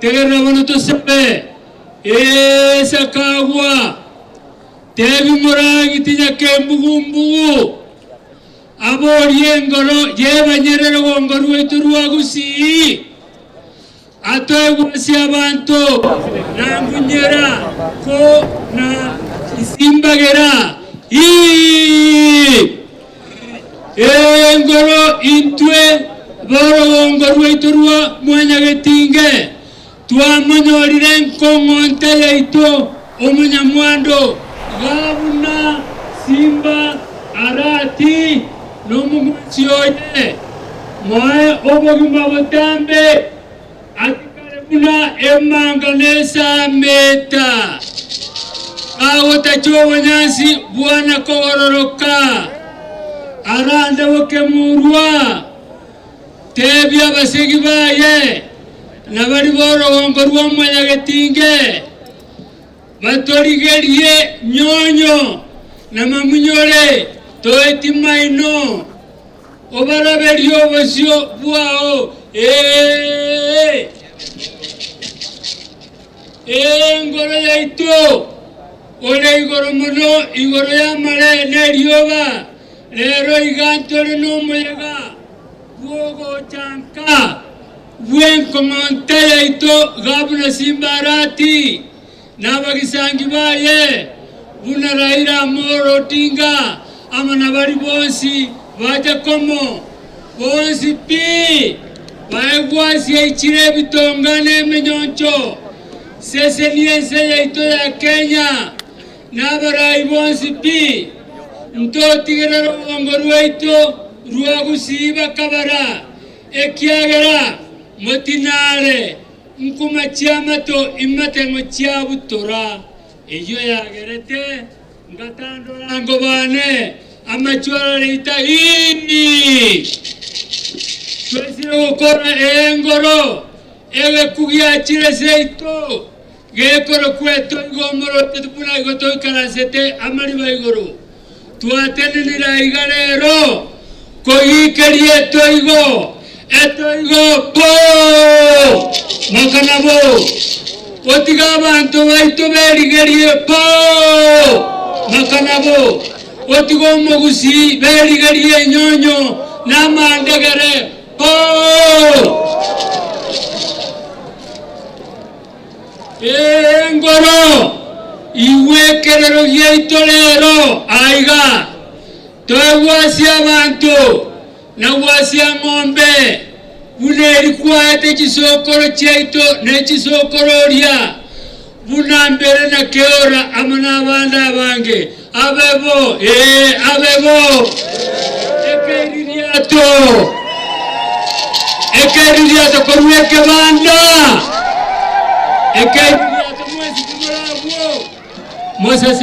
tegerra bono tosabe esa kagwa tebi morangi tinya kembugu abori engoro yebanyerere gongoro wetu rwagusi atwegwasi abantu nangunyera ko na isimbagera engoro intwe boro gongoro wetu rwa mwanyagetinge twamonyorire nkongonte yaitu omunyamwando gabuna simba arati n'omumunsi oye moe obogima butambe atikare buna emanga nesameta kawo tachobonyansi bwana kogororoka arande bokemurwa tebya basegi baye nabari borogongo rw'omunyagetinge batorigerie nyonyo namamunyore toetimaino obaraberio obosio bwao engoro yaitu ore igoro muno igoro yamare nerioba rero igantore n'umuyaga bwogochanka bwenkomonte yaitu gabuna simbarati n'abagisangi baye buna Raila Amolo Odinga amana bari bonsi baje komo bonsi pi baegwasi eichire bitongane menyoncho sese niense yaitu ya Kenya n'abarai bonsi pi ntotigera rongoro wetu rwagusiba kabara ekiagera motinare nkuma chiamato imatengo chiabutora eyo yagerete ngatandora ngobane amachwara lita ini twesire gukora engoro ege kugia chire seito gekoro kweto igomoro tupuna igoto ikarasete amari baigoro tuatenira igarero koikerie toigo etoigo po makanabo otiga abantu baitu berigerie po makanabo otigo mogusi berigerie nyonyo namandegere po engoro iwekerero yeitolero aiga toegwasi abantu nagwasi ng'ombe buneri kwate chisokoro chaito ne chisokoro lya bunambere na keora amana abanda bange abebo ekeririato korweke banda ekeririato mwezi kumarawo Moses